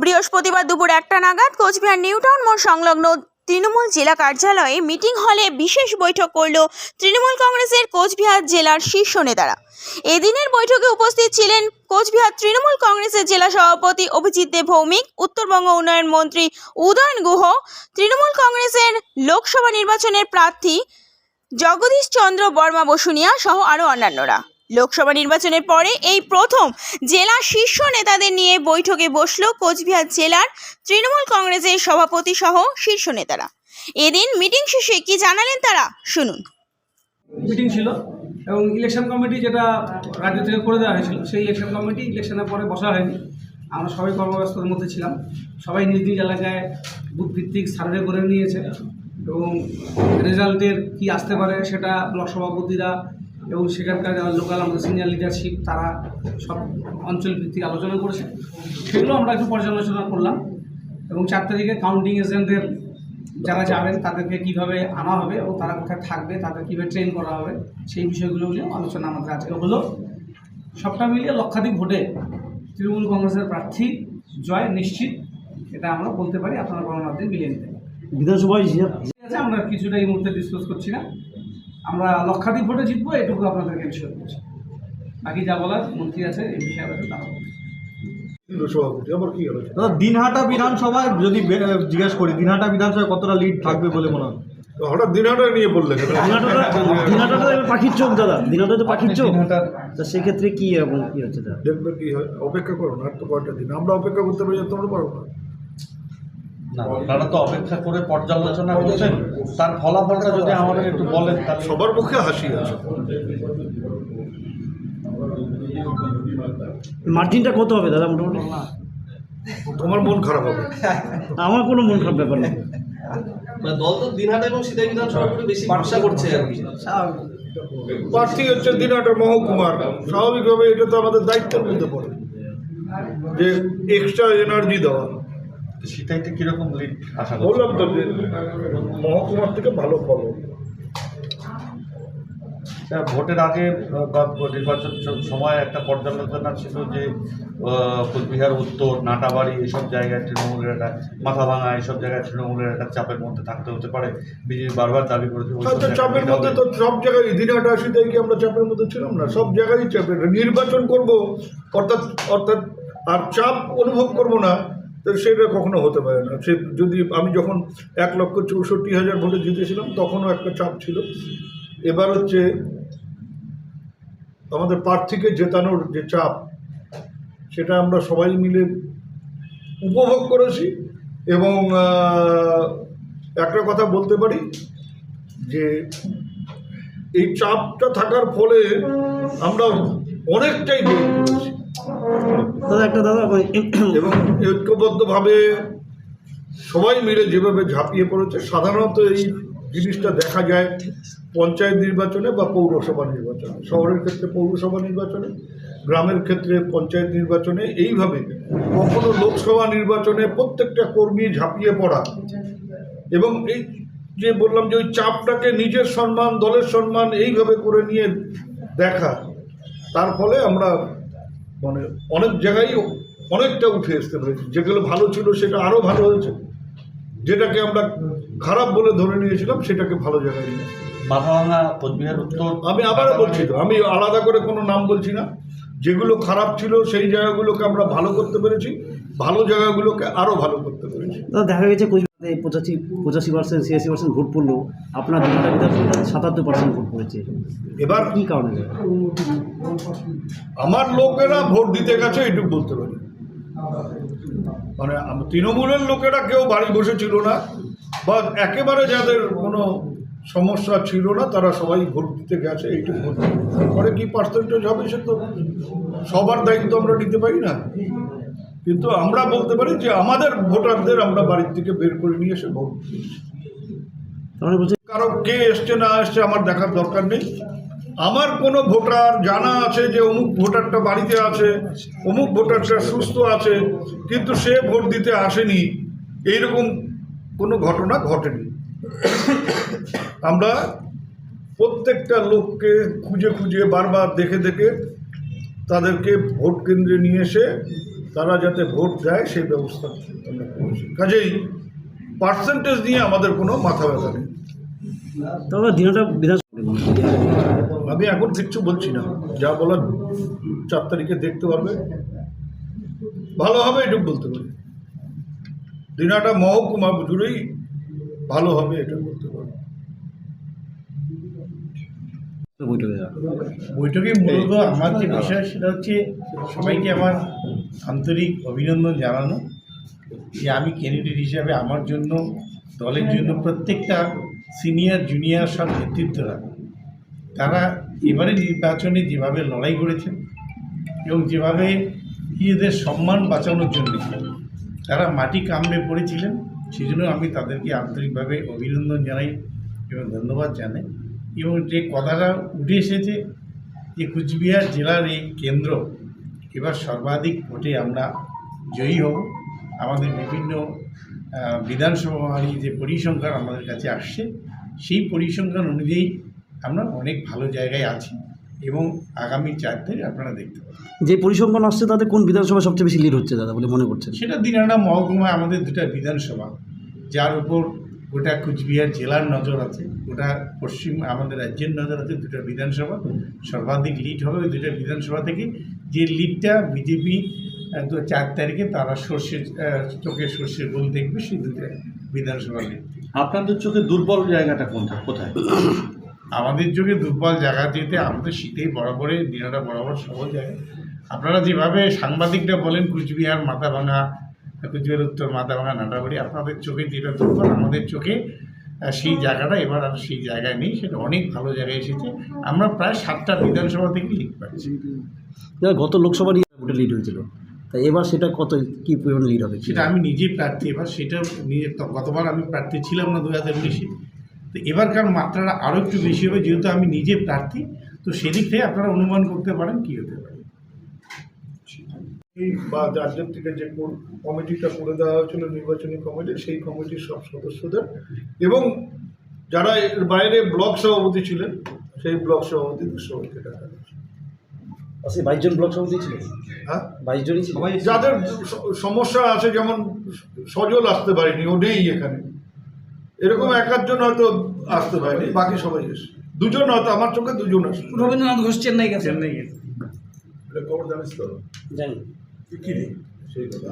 বৃহস্পতিবার দুপুর 1টা নাগাদ কোচবিহার নিউ টাউন মোড় সংলগ্ন তৃণমূল জেলা কার্যালয়ে মিটিং হলে বিশেষ বৈঠক করল তৃণমূল কংগ্রেসের কোচবিহার জেলার শীর্ষ নেতারা। এদিনের বৈঠকে উপস্থিত ছিলেন কোচবিহার তৃণমূল কংগ্রেসের জেলা সভাপতি অভিজিৎ দে ভৌমিক, উত্তরবঙ্গ উন্নয়ন মন্ত্রী উদয়ন গুহ, তৃণমূল কংগ্রেসের লোকসভা নির্বাচনের প্রার্থী জগদীশ চন্দ্র বর্মা বসুনিয়া সহ আরও অন্যান্যরা। লোকসভা নির্বাচনের পরে এই প্রথম জেলা শীর্ষ নেতাদের নিয়ে বৈঠকে বসল কোচবিহার জেলার তৃণমূল কংগ্রেসের সভাপতি সহ শীর্ষ নেতারা। এদিন মিটিং শেষে কি জানালেন তারা, শুনুন। মিটিং ছিল এবং ইলেকশন কমিটি যেটা রাজ্য থেকে করে দেওয়া হয়েছিল, সেই ইলেকশন কমিটি ইলেকশনের পরে বসা হয়নি। আমরা সবাই কর্মব্যস্ততার মধ্যে ছিলাম। সবাই নিজ নিজ এলাকায় বুথ ভিত্তিক সার্ভে করে নিয়েছে এবং রেজাল্টের কি আসতে পারে সেটা ব্লক সভাপতিরা এবং সেখানকার লোকাল আমাদের সিনিয়র লিডারশিপ তারা সব অঞ্চল ভিত্তিক আলোচনা করেছে। সেগুলো আমরা একটু পর্যালোচনা করলাম এবং 4 তারিখে কাউন্টিং এজেন্টদের যারা যাবেন তাদেরকে কীভাবে আনা হবে এবং তারা কোথায় থাকবে, তাদের কীভাবে ট্রেন করা হবে, সেই বিষয়গুলো নিয়ে আলোচনা আমাদের আজকে হলো। সবটা মিলিয়ে লক্ষাধিক ভোটে তৃণমূল কংগ্রেসের প্রার্থী জয় নিশ্চিত, এটা আমরা বলতে পারি। আপনারা গণনার দিন মিলিয়ে নিতে বিধানসভায় আছে। আমরা কিছুটা এই মুহূর্তে ডিসকাস করছি না। আমরা লক্ষাধিক ভোটে জিতবো, এটুকু আপনাদেরকে বিষয় করছি। বাকি যা বলার মন্ত্রী আছে এই বিষয়ে আছে তারা বলছে। দিনহাটা বিধানসভায় যদি জিজ্ঞেস করি, দিনহাটা বিধানসভায় কতটা লিড থাকবে বলে মনে হয়? হঠাৎ দিনহাটা নিয়ে বললেন। দিনহাটা পাখির চোখ দাদা, দিনহাটা তো পাখির চোখ। তা সেক্ষেত্রে কি এবং কি হচ্ছে দাদা? দেখবে কি হয়, অপেক্ষা করো না। আর তো কয়টা দিন আমরা অপেক্ষা করতে পারি, তোমরা পারো না। আপনারা তো অপেক্ষা করে পর্যালোচনা করছেন, তার ফলাফলটা যদি আমাদের একটু বলেন। তার সবার মুখে হাসি আছে। মার্জিনটা কত হবে দাদা মোটামুটি? তোমার মন খারাপ হবে। আমার কোনো মন খারাপ ব্যাপার নেই। দল তো দিনহাটা এবং সিতাই বিধানসভা বেশি ভরসা করছে আর কি। প্রার্থী হচ্ছে দিনহাটা মহকুমার, স্বাভাবিকভাবে এটা তো আমাদের দায়িত্বের মধ্যে পড়ে যে এক্সট্রা এনার্জি দেওয়া। সেটাইতে কিরকম লিড আশা করছেন? বললাম তো যে মহকুমার থেকে ভালো ফলো। ভোটের আগে বা নির্বাচন সময় একটা পর্যালোচনা ছিল যে কোচবিহার উত্তর, নাটাবাড়ি এইসব জায়গায় তৃণমূলের একটা মাথা ভাঙা, এইসব জায়গায় তৃণমূলের একটা চাপের মধ্যে থাকতে হতে পারে। বিজেপি বারবার দাবি করেছে চাপের মধ্যে তো সব জায়গায় দিনহাটা আসিতেই কি আমরা চাপের মধ্যে ছিলাম না? সব জায়গায় চাপের। নির্বাচন করব অর্থাৎ আর চাপ অনুভব করব না, তো সেটা কখনো হতে পারে না। সে যদি আমি যখন 1,64,000 ভোটে জিতেছিলাম তখনও একটা চাপ ছিল। এবার হচ্ছে আমাদের প্রার্থীকে জেতানোর যে চাপ, সেটা আমরা সবাই মিলে উপভোগ করেছি। এবং একটা কথা বলতে পারি যে এই চাপটা থাকার ফলে আমরা অনেকটাই গেইন করেছি এবং ঐক্যবদ্ধভাবে সবাই মিলে যেভাবে ঝাঁপিয়ে পড়েছে। সাধারণত এই জিনিসটা দেখা যায় পঞ্চায়েত নির্বাচনে বা পৌরসভা নির্বাচনে, শহরের ক্ষেত্রে পৌরসভা নির্বাচনে, গ্রামের ক্ষেত্রে পঞ্চায়েত নির্বাচনে। এইভাবে কখনো লোকসভা নির্বাচনে প্রত্যেকটা কর্মী ঝাঁপিয়ে পড়া এবং এই যে বললাম যে ওই চাপটাকে নিজের সম্মান, দলের সম্মান এইভাবে করে নিয়ে দেখা, তার ফলে আমরা মানে অনেক জায়গায় অনেকটা উঠে আসতে পেরেছি। যেগুলো ভালো ছিল সেটা আরও ভালো হয়েছে, যেটাকে আমরা খারাপ বলে ধরে নিয়েছিলাম সেটাকে ভালো জায়গায় নিয়ে। মাথাভাঙা, কোচবিহার উত্তর, আমি আবারও বলছি তো, আমি আলাদা করে কোনো নাম বলছি না। যেগুলো খারাপ ছিল সেই জায়গাগুলোকে আমরা ভালো করতে পেরেছি, ভালো জায়গাগুলোকে আরও ভালো করতে পেরেছি। দেখা গেছে কোচবিহারে 85% 86% ভোট পড়লো, আপনার দিনহাটা বিধানসভায় 77% ভোট পড়েছে। এবার কী কারণে? আমার লোকেরা ভোট দিতে গেছে এইটুকু বলতে পারি। মানে তৃণমূলের লোকেরা কেউ বাড়ি বসেছিল না, বা একেবারে যাদের কোনো সমস্যা ছিল না তারা সবাই ভোট দিতে গেছে, এইটুকু ভোট। তারপরে কী পার্সেন্টেজ হবে সে তো সবার দায়িত্ব আমরা নিতে পারি না, কিন্তু আমরা বলতে পারি যে আমাদের ভোটারদের আমরা বাড়ির থেকে বের করে নিয়ে এসে ভোট দিয়েছি। কারো কে এসছে না এসছে আমার দেখার দরকার নেই। আমার কোনো ভোটার জানা আছে যে অমুক ভোটারটা বাড়িতে আছে, অমুক ভোটারটা সুস্থ আছে, কিন্তু সে ভোট দিতে আসেনি, এইরকম কোনো ঘটনা ঘটেনি। আমরা প্রত্যেকটা লোককে খুঁজে খুঁজে বারবার দেখে দেখে তাদেরকে ভোট কেন্দ্রে নিয়ে এসে তারা যাতে ভোট দেয় সেই ব্যবস্থা আমরা করেছি। কাজেই পার্সেন্টেজ নিয়ে আমাদের কোনো মাথা ব্যথা নেই। তবে দিনটা বিধানসভা আমি এখন কিচ্ছু বলছি না, যা বলার 4 তারিখে দেখতে পারবে। ভালো হবে এটুকু বলতে পারি, দিনাটা মহকুমা জুড়েই ভালো হবে এটা বলতে পারি। বৈঠকে যাওয়া। বৈঠকে মূলত আমার যে বিষয় সেটা হচ্ছে সবাইকে আমার আন্তরিক অভিনন্দন জানানো যে আমি ক্যান্ডিডেট হিসাবে আমার জন্য, দলের জন্য প্রত্যেকটা সিনিয়র জুনিয়র সব নেতৃত্বরা তারা এবারে নির্বাচনে যেভাবে লড়াই করেছেন এবং যেভাবে নিজেদের সম্মান বাঁচানোর জন্য তারা মাটি কামড়ে পড়েছিলেন, সেই জন্য আমি তাদেরকে আন্তরিকভাবে অভিনন্দন জানাই এবং ধন্যবাদ জানাই। এবং যে কথাটা উঠে এসেছে যে কুচবিহার জেলার এই কেন্দ্র এবার সর্বাধিক ভোটে আমরা জয়ী হব, আমাদের বিভিন্ন বিধানসভারই যে পরিসংখ্যান আমাদের কাছে আসছে সেই পরিসংখ্যান অনুযায়ী আমরা অনেক ভালো জায়গায় আছি এবং আগামী 4 তারিখ আপনারা দেখতে পাবেন। যে পরিসংখ্যান আসছে তাতে কোন বিধানসভা সবচেয়ে বেশি লিড হচ্ছে দাদা বলে মনে করছেন? সেটা দিনাটা মহকুমায় আমাদের 2টা বিধানসভা, যার উপর গোটা কুচবিহার জেলার নজর আছে, গোটা পশ্চিম আমাদের রাজ্যের নজর আছে। 2টা বিধানসভা সর্বাধিক লিড হবে ওই 2টা বিধানসভা থেকে। যে লিডটা বিজেপি 4 তারিখে তারা চোখে সর্ষের গোল দেখবে সেই 2টা বিধানসভা লিড। আপনাদের চোখে দুর্বল জায়গাটা কোথায়? আমাদের চোখে দুর্বল জায়গা যেতে আমাদের শীতেই বরাবরে দিনাটা বরাবর সবল জায়গা। আপনারা যেভাবে সাংবাদিকরা বলেন কুচবিহার মাথাভাঙা, কুচবিহার উত্তর মাথাভাঙা, নাটাবাড়ি, আপনাদের চোখে যেটা দুর্বল আমাদের চোখে সেই জায়গাটা এবার আর সেই জায়গায় নেই, সেটা অনেক ভালো জায়গায় এসেছে। আমরা প্রায় 7টা বিধানসভা থেকে লিড পাচ্ছি। গত লোকসভা ভোটে লিড হয়েছিল, তাই এবার সেটা কী পরিমাণ লিড হবে? সেটা আমি নিজে প্রার্থী, এবার সেটা নিজে গতবার আমি প্রার্থী ছিলাম না 2019-এ, তো এবারকার মাত্রাটা আরও একটু বেশি হবে যেহেতু আমি নিজে প্রার্থী। তো সেদিক থেকে আপনারা অনুমান করতে পারেন কী হতে পারে। বা রাজ্যের থেকে যে কমিটিটা করে দেওয়া হয়েছিল নির্বাচনী কমিটি, সেই কমিটির সব সদস্যদের এবং যারা এর বাইরে ব্লক সভাপতি ছিলেন সেই ব্লক সভাপতিদের সবাইকে ডাকা হয়েছে। 22 জন ব্লক সভাপতি ছিল? হ্যাঁ, 22 জনই ছিল। যাদের সমস্যা আছে, যেমন সজল আসতে পারেনি, ও নেই এখানে, এরকম 1-8 জন হয়তো আসতে পারেনি, বাকি সবাই এসে 2 জন হয়তো, আমার চোখে 2 জন আসে। রবীন্দ্রনাথ ঘোষ চেন্নাই গেছে। এটা খবর জানিস তো? জানি। কি সেই কথা